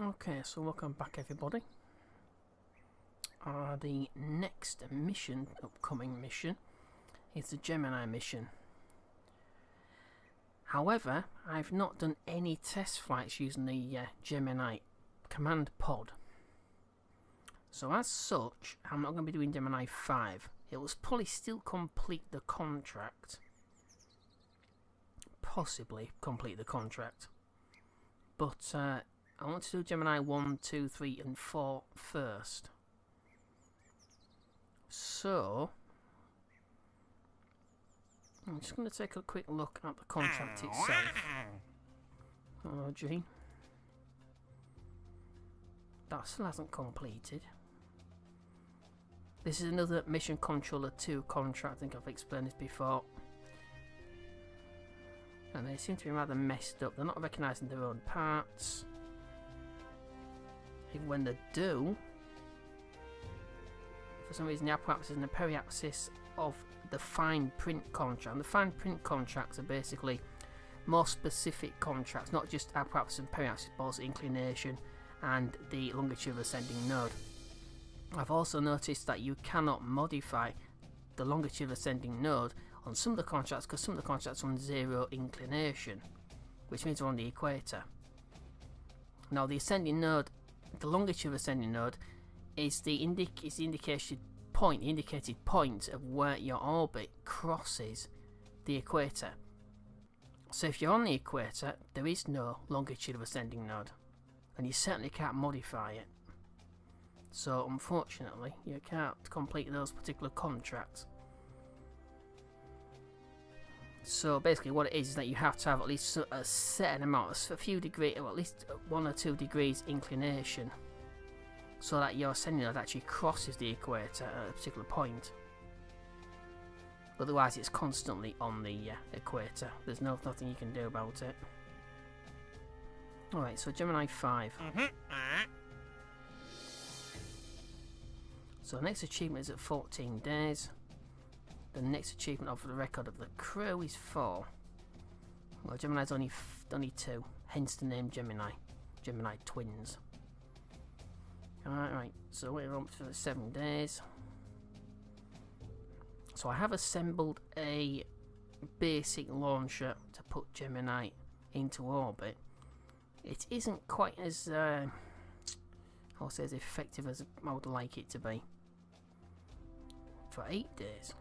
Okay, so welcome back everybody. The next mission, upcoming mission, is the Gemini mission. However, I've not done any test flights using the Gemini command pod. So as such, I'm not going to be doing Gemini 5. It will probably still complete the contract. Possibly complete the contract. But I want to do Gemini 1, 2, 3 and 4 first. So I'm just going to take a quick look at the contract itself. Oh, gee. That still hasn't completed. This is another Mission Controller 2 contract. I think I've explained this before. And they seem to be rather messed up. They're not recognising their own parts. Even when they do, for some reason the apoapsis and the periapsis of the fine print contract. And the fine print contracts are basically more specific contracts, not just apoapsis and periapsis, but also inclination and the longitudinal ascending node. I've also noticed that you cannot modify the longitudinal ascending node on some of the contracts because some of the contracts are on 0 inclination, which means they're on the equator. Now the ascending node, the longitudinal ascending node, is the indicated point of where your orbit crosses the equator. So if you're on the equator, there is no longitudinal ascending node, and you certainly can't modify it. So unfortunately, you can't complete those particular contracts. So basically what it is that you have to have at least a certain amount, a few degrees, or at least 1 or 2 degrees inclination, so that your ascending node actually crosses the equator at a particular point. Otherwise it's constantly on the equator. There's nothing you can do about it. Alright, so Gemini 5. So the next achievement is at 14 days. The next achievement of the record of the crew is 4. Well, Gemini's only 2, hence the name Gemini. Gemini twins. Alright, so we're on for 7 days. So I have assembled a basic launcher to put Gemini into orbit. It isn't quite as I'll say as effective as I would like it to be. For 8 days.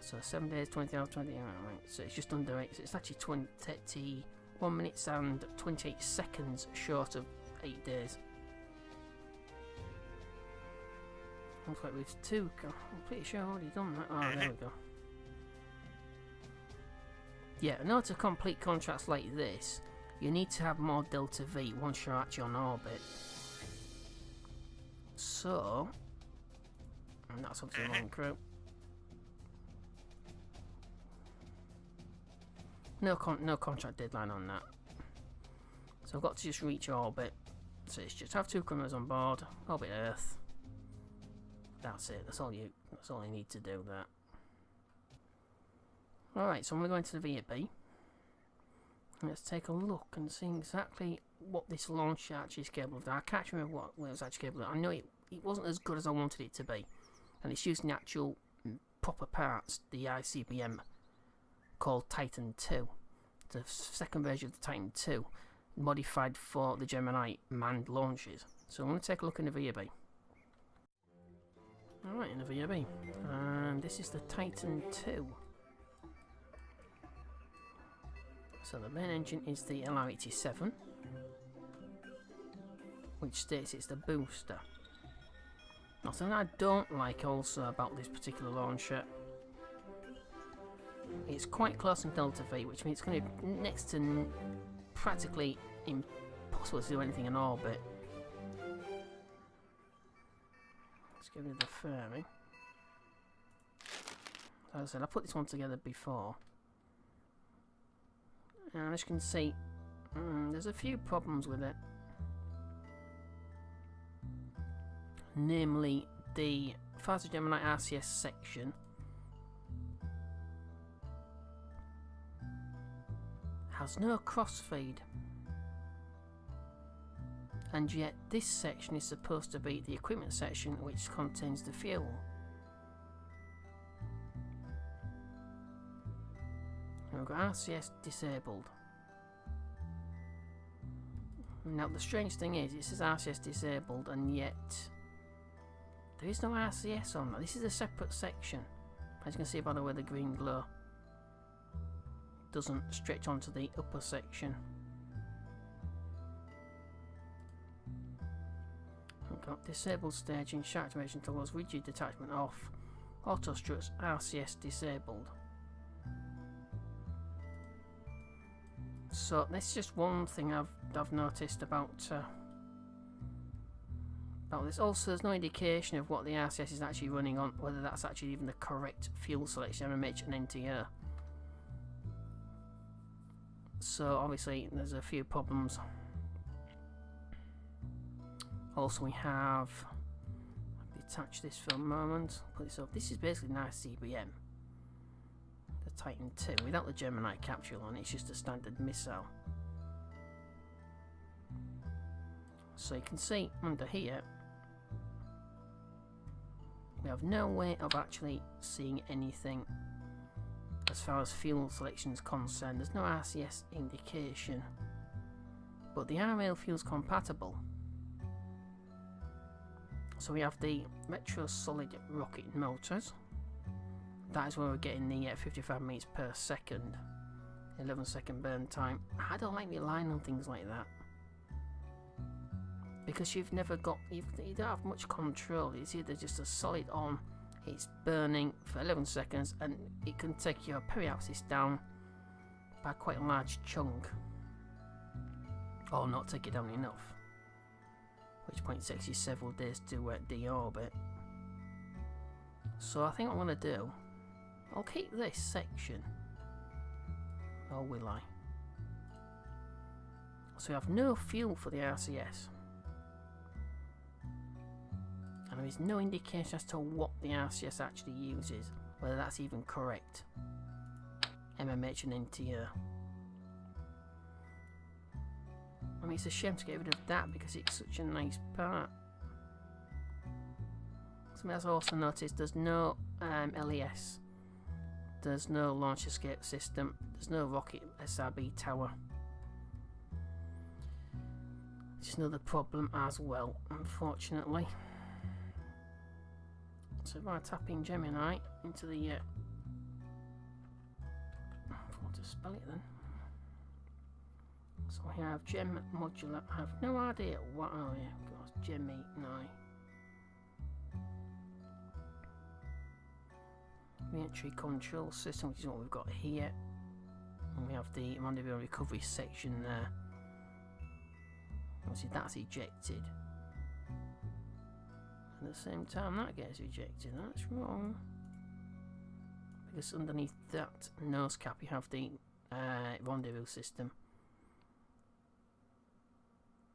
So 7 days, 20 hours, 20 hours, right. So it's just under 8. So it's actually 21 minutes and 28 seconds short of 8 days. Looks like we've 2. I'm pretty sure I've already done that. Oh, there we go. Yeah, in order to complete contracts like this, you need to have more delta V once you're actually on orbit. So, and that's obviously a long crew. No contract deadline on that. So I've got to just reach orbit. So it's just have 2 criminals on board, orbit Earth. That's it. That's all you need to do that. Alright, so I'm going to go into the VAB. Let's take a look and see exactly what this launcher actually is capable of. I can't remember what it was actually capable of. I know it wasn't as good as I wanted it to be. And it's using the actual proper parts, the ICBM called Titan II. The second version of the Titan II, modified for the Gemini manned launches. So I'm going to take a look in the VAB. Alright, in the VAB. And this is the Titan II. So the main engine is the LR87, which states it's the booster. Now something I don't like also about this particular launcher, it's quite close in delta V, which means it's going to be next to practically impossible to do anything in orbit. Let's get rid of the fairing. As I said, I put this one together before. And as you can see, there's a few problems with it. Namely, the Phaser Gemini RCS section has no crossfeed. and yet this section is supposed to be the equipment section which contains the fuel. And we've got RCS disabled. Now the strange thing is, it says RCS disabled, and yet there is no RCS on that. This is a separate section. As you can see by the way the green glow doesn't stretch onto the upper section. We've got disabled staging, shock activation toggles, rigid detachment off, auto struts, RCS disabled. So that's just one thing I've noticed about this. Also, there's no indication of what the RCS is actually running on, whether that's actually even the correct fuel selection, MMH and NTR. So obviously there's a few problems. Also we have, detach this for a moment, put this up. This is basically an ICBM. Titan II without the Gemini capsule on it. It's just a standard missile. So you can see under here we have no way of actually seeing anything as far as fuel selection is concerned. There's no RCS indication, but the RL fuel's compatible. So we have the retro solid rocket motors. That is where we're getting the 55 meters per second, 11-second burn time. I don't like relying on things like that because you don't have much control. It's either just a solid on, it's burning for 11 seconds, and it can take your periapsis down by quite a large chunk, or not take it down enough, at which point it takes you several days to deorbit. So I think what I'm going to do, I'll keep this section, or will I? So we have no fuel for the RCS, and there is no indication as to what the RCS actually uses, whether that's even correct. MMH and NTR. I mean, it's a shame to get rid of that because it's such a nice part. Something else I also noticed, there's no LES. There's no launch escape system. There's no rocket SRB tower. Just another problem as well, unfortunately. So if I tap in Gemini into the I forgot to spell it then. So we have Gem Modular. I have no idea what. Oh yeah, of course, Gemini. Reentry control system, which is what we've got here, and we have the rendezvous recovery section there. Obviously that's ejected. At the same time that gets ejected. That's wrong, because underneath that nose cap you have the rendezvous system.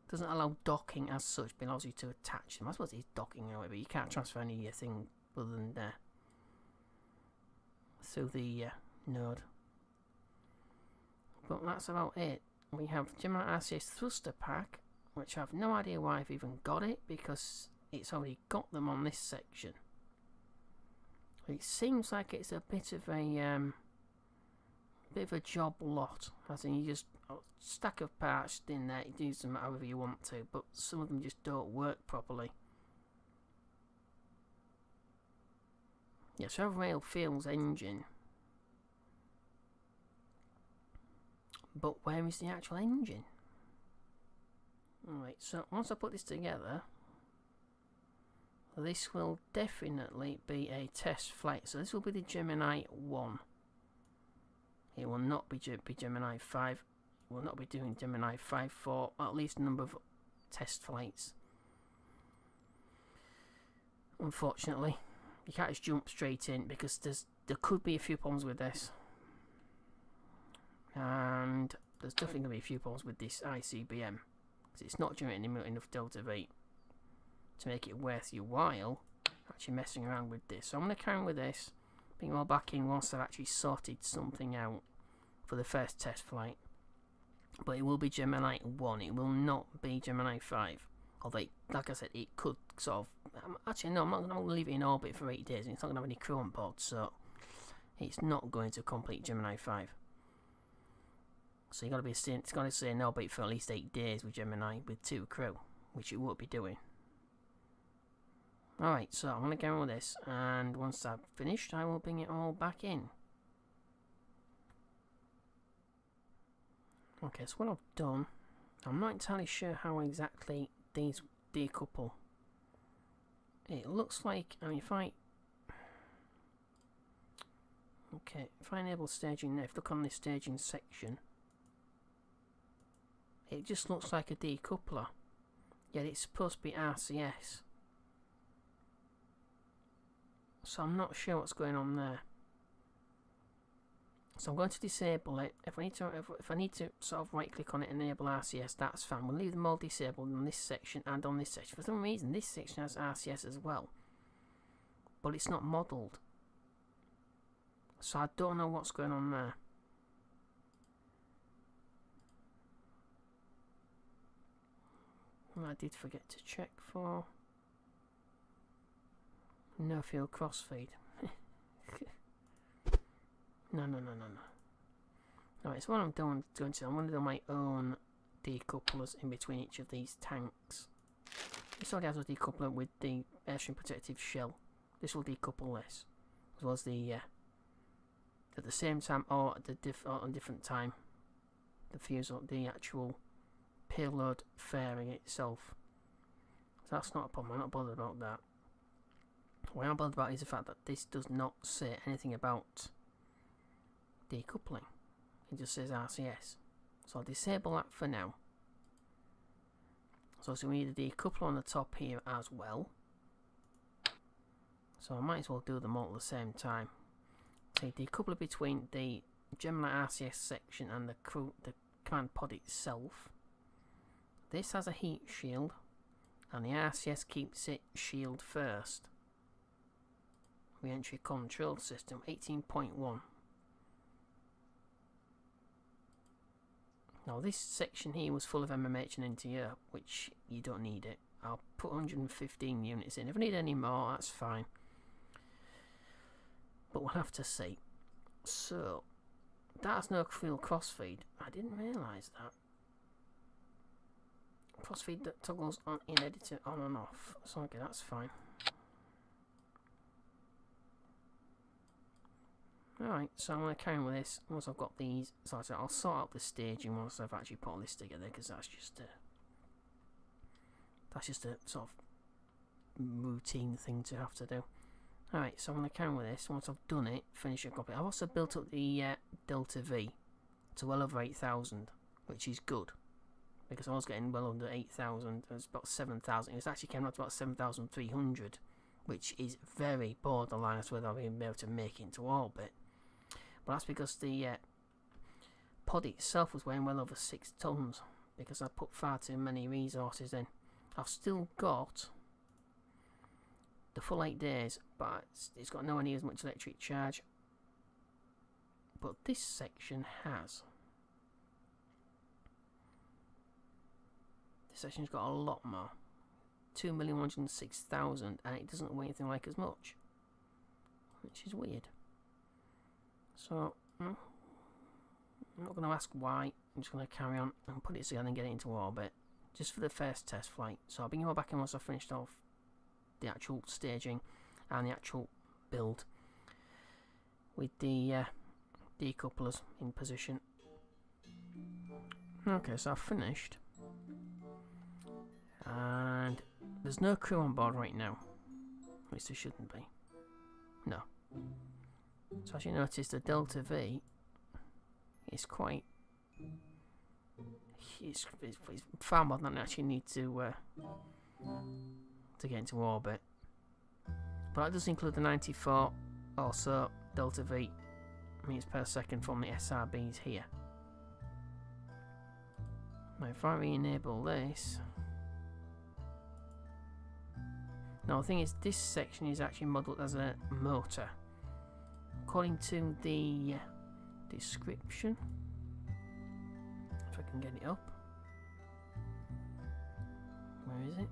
Doesn't allow docking as such, but allows you to attach them. I suppose it's docking however, but you can't transfer any thing other than there. Through the node. But that's about it. We have Gemini RCS thruster pack, which I have no idea why I've even got it, because it's already got them on this section. It seems like it's a bit of a job lot, as in you just stack of parts in there, you use them however you want to, but some of them just don't work properly. Yeah, so rail fuels engine, but where is the actual engine? Alright, so once I put this together, this will definitely be a test flight. So this will be the Gemini 1. It will not be Gemini 5. It will not be doing Gemini 5 for at least a number of test flights. Unfortunately, you can't just jump straight in because there could be a few problems with this. And there's definitely going to be a few problems with this ICBM, because it's not generating enough delta V to make it worth your while actually messing around with this. So I'm going to carry on with this, bring it all back in once I've actually sorted something out for the first test flight. but it will be Gemini 1. It will not be Gemini 5. Although, like I said, it could sort of... Actually, no, I'm not going to leave it in orbit for 8 days. And it's not going to have any crew on board, so it's not going to complete Gemini 5. So you've got to be staying, it's got to stay in orbit for at least 8 days with Gemini with 2 crew, which it won't be doing. Alright, so I'm going to get on with this, and once I've finished, I will bring it all back in. Okay, so what I've done, I'm not entirely sure how exactly these decouple. It looks like, I mean, if I enable staging now, if you look on this staging section, it just looks like a decoupler, yet it's supposed to be RCS. So I'm not sure what's going on there. So I'm going to disable it. If I need to sort of right click on it and enable RCS, that's fine. We'll leave them all disabled on this section and on this section. For some reason this section has RCS as well, but it's not modelled. So I don't know what's going on there. I did forget to check for no field crossfeed. No. Alright, so what I'm going to do, I'm going to do my own decouplers in between each of these tanks. This already has a decoupler with the airstream protective shell. This will decouple this, as well as the at the same time or at a different time, the fuse or the actual payload fairing itself. So that's not a problem. I'm not bothered about that. What I'm bothered about is the fact that this does not say anything about decoupling. It just says RCS. So I'll disable that for now. So we need a decoupler on the top here as well. So I might as well do them all at the same time. So decoupler between the Gemini RCS section and the command pod itself. This has a heat shield, and the RCS keeps it shield first. Re-entry control system 18.1. Now this section here was full of MMH and NTO, which you don't need it. I'll put 115 units in. If I need any more, that's fine. But we'll have to see. So, that's no field crossfeed. I didn't realise that. Crossfeed that toggles on in editor on and off. So okay, that's fine. Alright, so I'm going to carry on with this once I've got these. So I'll sort out the staging once I've actually put all this together, because that's just a sort of routine thing to have to do. Alright, so I'm going to carry on with this. Once I've done it, finish a copy. I've also built up the Delta V to well over 8,000, which is good, because I was getting well under 8,000. It was about 7,000. It was actually came out to about 7,300, which is very borderline as whether I'll be able to make it into orbit. But that's because the pod itself was weighing well over 6 tons, because I put far too many resources in. I've still got the full 8 days, but it's got nowhere near as much electric charge. But this section has. This section's got a lot more. 2,106,000, and it doesn't weigh anything like as much, which is weird. So I'm not going to ask why. I'm just going to carry on and put it together and get it into orbit, just for the first test flight. So I'll bring you all back in once I've finished off the actual staging and the actual build with the decouplers in position. Okay, so I've finished, and there's no crew on board right now, which there shouldn't be. No. So as you notice, the Delta V is quite... It's far more than I actually need to get into orbit. But that does include the 94 also Delta V meters per second from the SRBs here. Now if I re-enable this... Now the thing is, this section is actually modelled as a motor. According to the description, if I can can get it up. Where is it?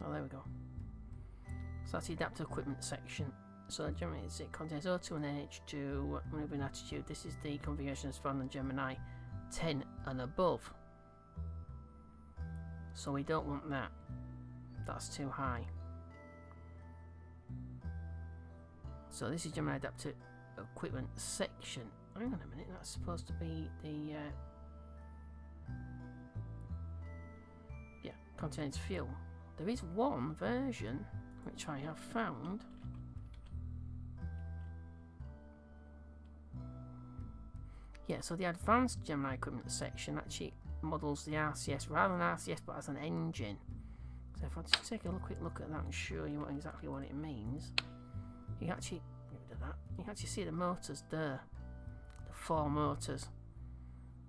Oh, there we go. So that's the adaptive equipment section. So Gemini, it contains O2 and NH2 maneuvering attitude. This is the configuration as found on Gemini 10 and above. So we don't want that. That's too high. So this is Gemini adaptive equipment section. Hang on a minute, that's supposed to be the yeah, contains fuel. There is one version which I have found. Yeah, so the advanced Gemini equipment section actually models the RCS rather than RCS but as an engine. So if I just take a quick look at that and show you exactly what it means, you can actually get rid of that. You can actually see the motors there, the 4 motors,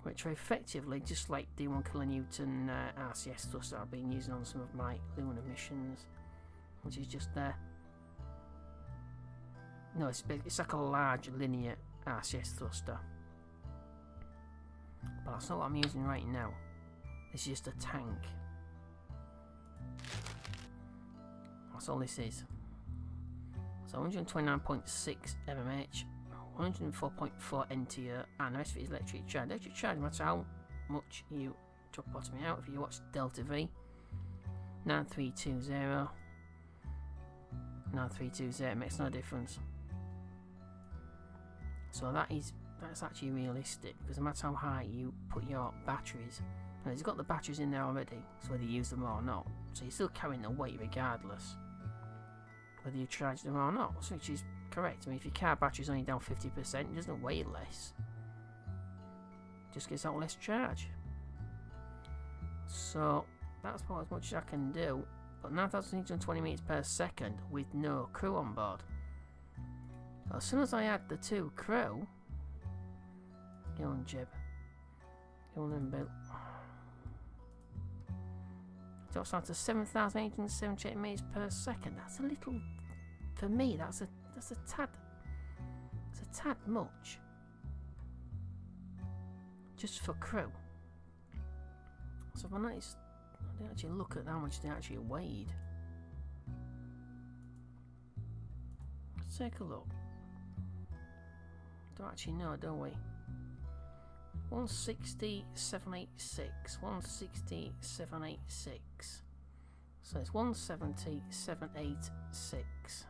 which are effectively just like the 1 kilonewton RCS thruster I've been using on some of my lunar missions, which is just there. No, it's big. It's like a large linear RCS thruster. But that's not what I'm using right now. This is just a tank. That's all this is. So 129.6 mmH, 104.4 NTO, and the rest of it is electric charge. Electric charge, no matter how much you drop bottom it out, if you watch Delta V, 9320, 9320, it makes no difference. So that's actually realistic, because no matter how high you put your batteries, and it's got the batteries in there already, so whether you use them or not, so you're still carrying the weight regardless, whether you charge them or not, which is correct. I mean, if your car battery's only down 50%, it doesn't weigh less, it just gets out less charge. So that's about as much as I can do, but 9,820 meters per second with no crew on board. As soon as I add the 2 crew, go on Jib, go on then Bill, it drops down to 7,878 meters per second. That's a little, for me, that's a tad much, just for crew. So if I notice, I didn't actually look at how much they actually weighed. Let's take a look. Don't actually know, do we? 160,786, 160,786. So it's 170,786.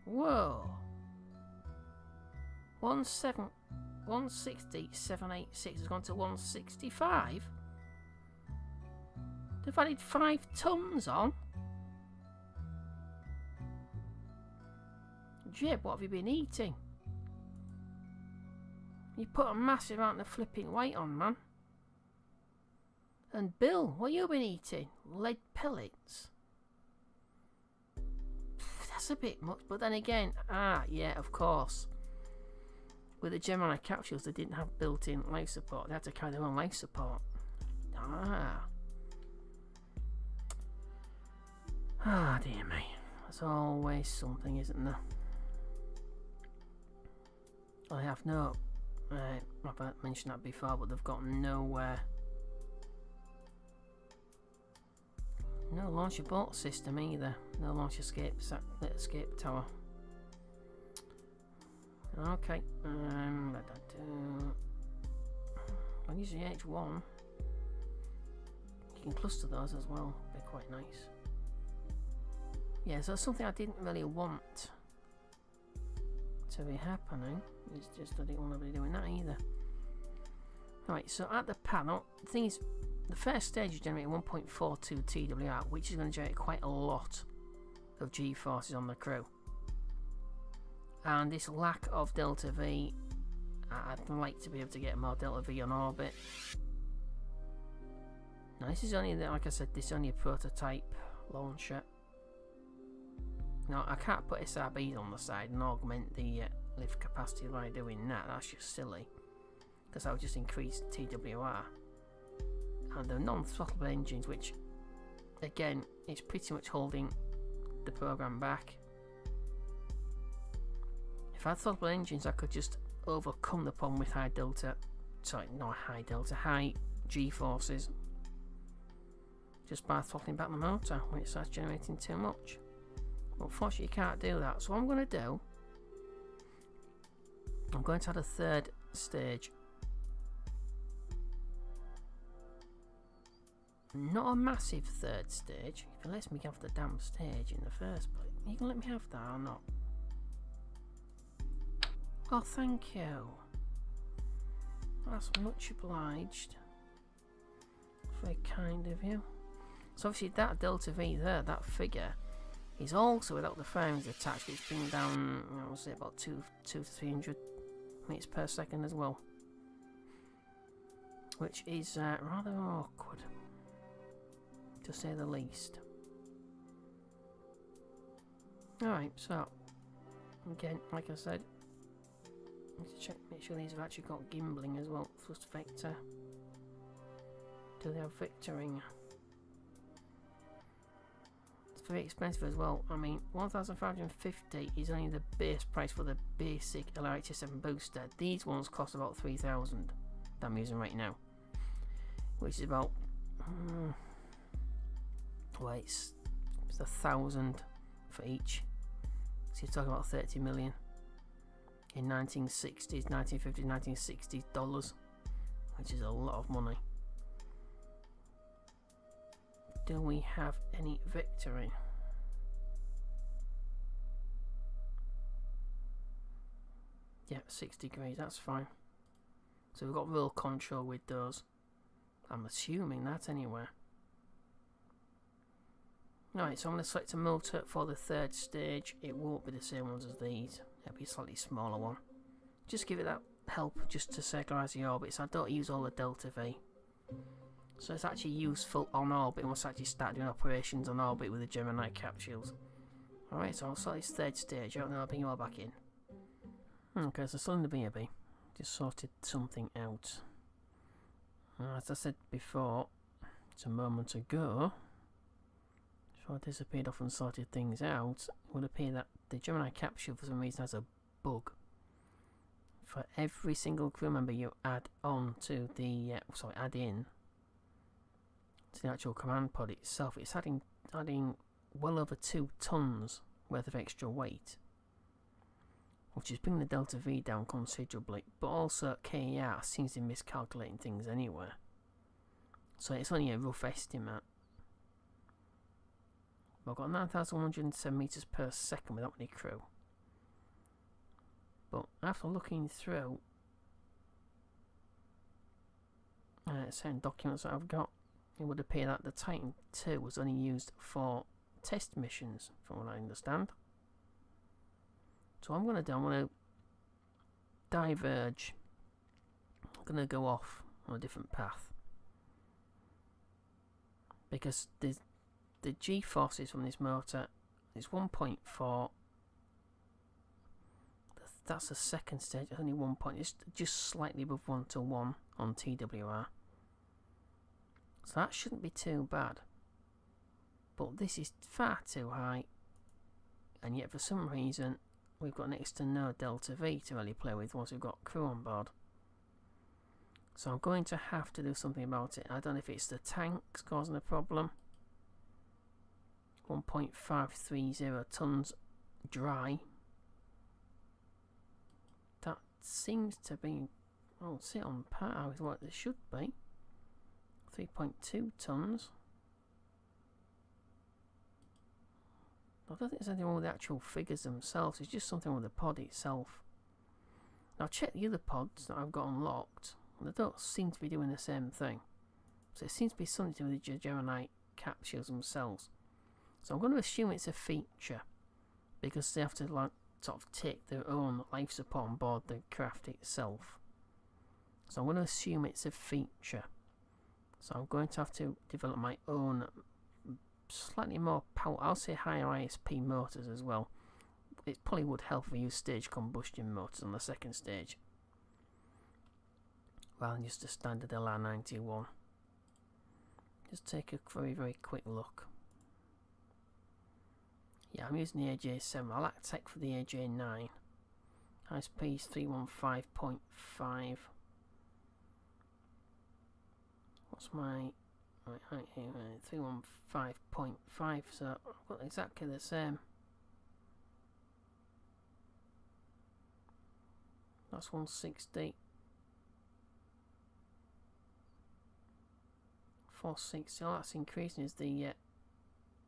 Whoa! 160,786 has gone to 165. They've added 5 tons on. Jib, what have you been eating? You put a massive amount of flipping weight on, man. And Bill, what you been eating? Lead pellets. That's a bit much, but then again, yeah, of course. With the Gemini capsules, they didn't have built-in life support. They had to carry their own life support. Dear me. There's always something, isn't there? I have no, I've mentioned that before, but they've got no launch abort system either. No launch escape tower. Okay, I'll use the H1. You can cluster those as well, they're quite nice. Yeah, so that's something I didn't really want to be happening. It's just I didn't want to be doing that either. Right, so at the panel, the thing is, the first stage is generating 1.42 TWR, which is going to generate quite a lot of G-forces on the crew. And this lack of Delta V, I'd like to be able to get more Delta V on orbit. Now this is only, like I said, this is only a prototype launcher. Now I can't put SRBs on the side and augment the lift capacity by doing that. That's just silly, because that would just increase TWR. And the non-throttleable engines, which again, it's pretty much holding the program back. If I had throttle engines, I could just overcome the problem with high G-forces just by throttling back the motor when it starts generating too much. But unfortunately, you can't do that. So what I'm going to do, I'm going to add a third stage. Not a massive third stage. If it lets me have the damn stage in the first place, you can let me have that or not? Oh, thank you. That's much obliged. Very kind of you. So obviously that delta V there, that figure, is also without the frames attached. It's bringing down, I would say, about 200 to 300 meters per second as well, which is rather awkward, to say the least. Alright, so again, like I said, let's check, make sure these have actually got gimbling as well. Thrust vector. Do they have vectoring? It's very expensive as well. I mean, 1,550 is only the base price for the basic LRHS7 booster. These ones cost about 3,000 that I'm using right now, which is about well, it's 1,000 for each. So you're talking about 30 million in 1960s, 1950s, 1960s dollars, which is a lot of money. Do we have any vectoring? Yeah, 6 degrees, that's fine. So we've got roll control with those. I'm assuming that anywhere. Alright, so I'm going to select a motor for the third stage. It won't be the same ones as these. It'll be a slightly smaller one. Just give it that help just to circularize the orbits. I don't use all the delta V. So it's actually useful on orbit once I actually start doing operations on orbit with the Gemini capsules. Alright, so I'll start this third stage out and I'll bring you all back in. Okay, so still in the BAB. Just sorted something out. As I said before, it's a moment ago, if I disappeared off and sorted things out, it would appear that the Gemini capsule for some reason has a bug. For every single crew member you add on to the, add in to the actual command pod itself, it's adding well over 2 tons worth of extra weight, which is bringing the delta V down considerably, but also KER seems to be miscalculating things anyway. So it's only a rough estimate. I've got 9,107 meters per second without any crew. But after looking through certain documents that I've got, it would appear that the Titan II was only used for test missions, from what I understand. So I'm going to diverge. I'm going to go off on a different path, because the G-forces from this motor is 1.4. That's the second stage. It's only 1 point. It's just slightly above 1:1 on TWR. So that shouldn't be too bad. But this is far too high, and yet for some reason we've got next to no delta V to really play with once we've got crew on board. So I'm going to have to do something about it. I don't know if it's the tanks causing the problem. 1.530 tons dry. That seems to be, I'll say, on par with what it should be. 3.2 tons. I don't think there's anything wrong with the actual figures themselves. It's just something with the pod itself. Now check the other pods that I've got unlocked. They don't seem to be doing the same thing. So it seems to be something to do with the Gemini capsules themselves. So I'm going to assume it's a feature, because they have to sort of take their own life support on board the craft itself. So I'm going to assume it's a feature. So I'm going to have to develop my own slightly more power, I'll say higher ISP motors as well. It probably would help if we use stage combustion motors on the second stage, rather than just a standard LR91. Just take a very, very quick look. Yeah, I'm using the AJ7. I like tech for the AJ9. ICP is 315.5. What's my 315.5? So I've got exactly the same. That's 160. 460. Oh, that's increasing is the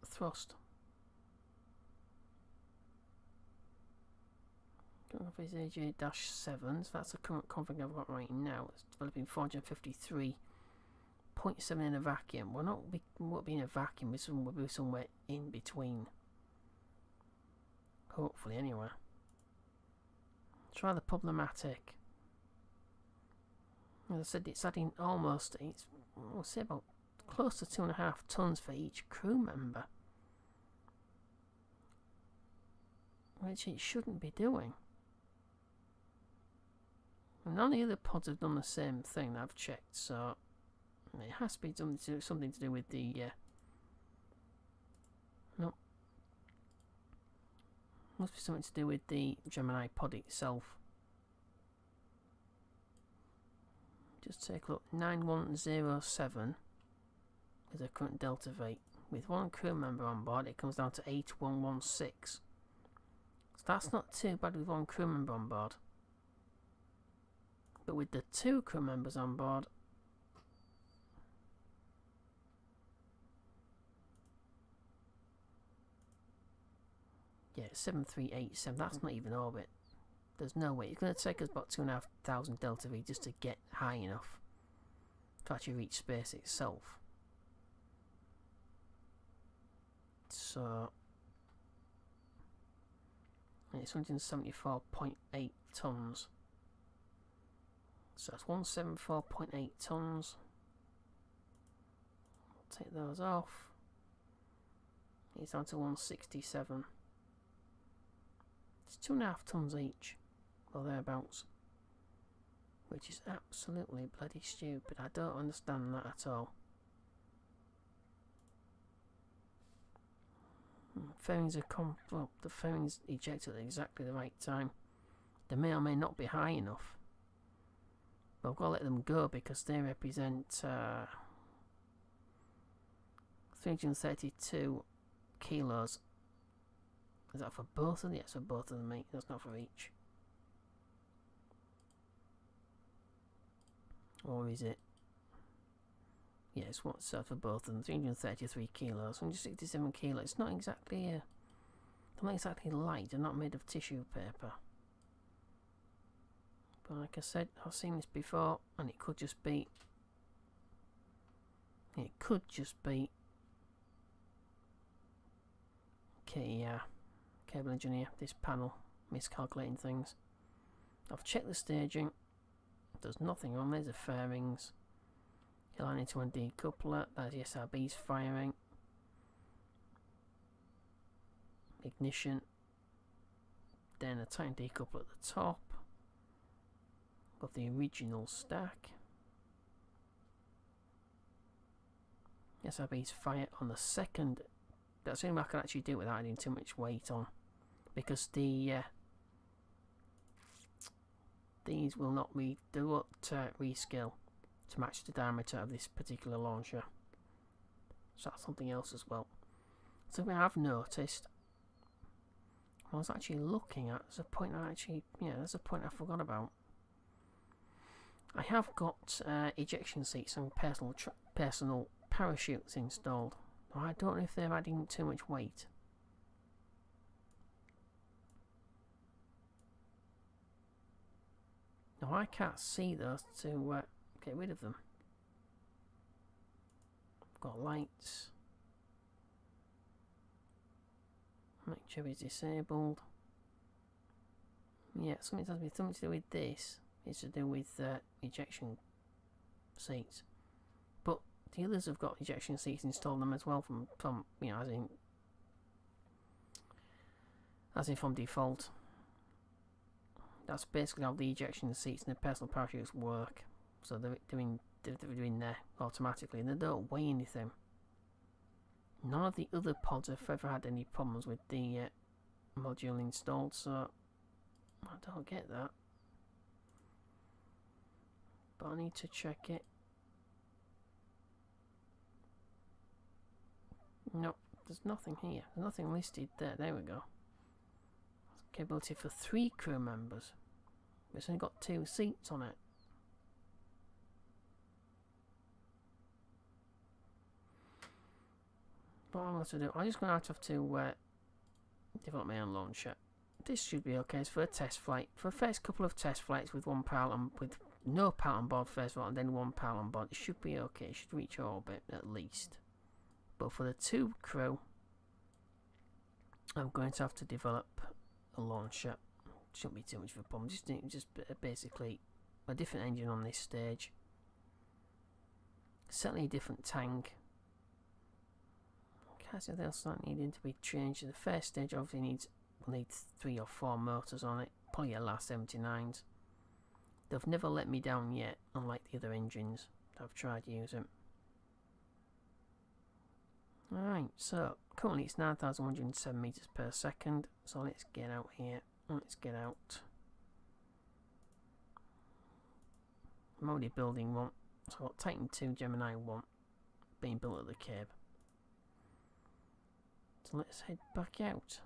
thrust. Is AJ-7, so that's the current config I've got right now. It's developing 453.7 in a vacuum. We won't be in a vacuum, we'll be somewhere in between. Hopefully, anyway. It's rather problematic. As I said, it's adding almost, we'll say about close to 2.5 tons for each crew member. Which it shouldn't be doing. And none of the other pods have done the same thing that I've checked, so it has to be something to do with the no, must be something to do with the Gemini pod itself. Just take a look. 9107 is a current Delta V. With one crew member on board, it comes down to 8116. So that's not too bad with one crew member on board. But with the 2 crew members on board, yeah, 7387, that's not even orbit. There's no way. It's going to take us about 2,500 Delta V just to get high enough to actually reach space itself. So, and it's 174.8 tons. So that's 174.8 tons. Take those off. It's down to 167. It's 2.5 tons each, or thereabouts. Which is absolutely bloody stupid. I don't understand that at all. Fairings are well, the fairings ejected at exactly the right time. They may or may not be high enough. But I've got to let them go because they represent 332 kilos. Is that for both of them? Yes, for both of them, mate. That's not for each. Or is it? Yes, what's that for both of them? 333 kilos, 167 kilos. It's not exactly they're not exactly light. They're not made of tissue paper. But like I said, I've seen this before, and it could just be. Cable engineer. This panel miscalculating things. I've checked the staging. There's nothing on. There's the fairings. Line into one decoupler. That's the SRB's firing. Ignition. Then a tight decoupler at the top. Got the original stack. SRB's fire on the second. That's the only way I can actually do it without adding too much weight on, because these will not rescale to match the diameter of this particular launcher. So that's something else as well. Something I've noticed. I was actually looking at. There's a point there's a point I forgot about. I have got ejection seats and personal parachutes installed. I don't know if they're adding too much weight. Now I can't see those to get rid of them. I've got lights. Make sure it's disabled. Yeah, something to do with this. It's to do with ejection seats. But the others have got ejection seats installed them as well from as in from default. That's basically how the ejection seats and the personal parachutes work. So they're doing there automatically, and they don't weigh anything. None of the other pods have ever had any problems with the module installed, so I don't get that. But I need to check it. No, there's nothing here. There's nothing listed there. There we go. Capability for 3 crew members. It's only got 2 seats on it. What I'm going to do, I'm just going to have to develop my own launcher. This should be okay. It's for a test flight. For the first couple of test flights with one pilot and with no pilot on board first of all, and then one pilot on board, it should be okay. It should reach orbit at least. But for the 2 crew, I'm going to have to develop a launcher. Shouldn't be too much of a problem. Just basically a different engine on this stage. Certainly a different tank. Can't see anything else that needing to be changed. The first stage obviously will need 3 or 4 motors on it. Probably a LA-79s. They've never let me down yet, unlike the other engines that I've tried using. Alright, so currently it's 9,107 meters per second. So let's get out here. Let's get out. I'm already building one. So I've got Titan II, Gemini 1 being built at the Kerb. So let's head back out.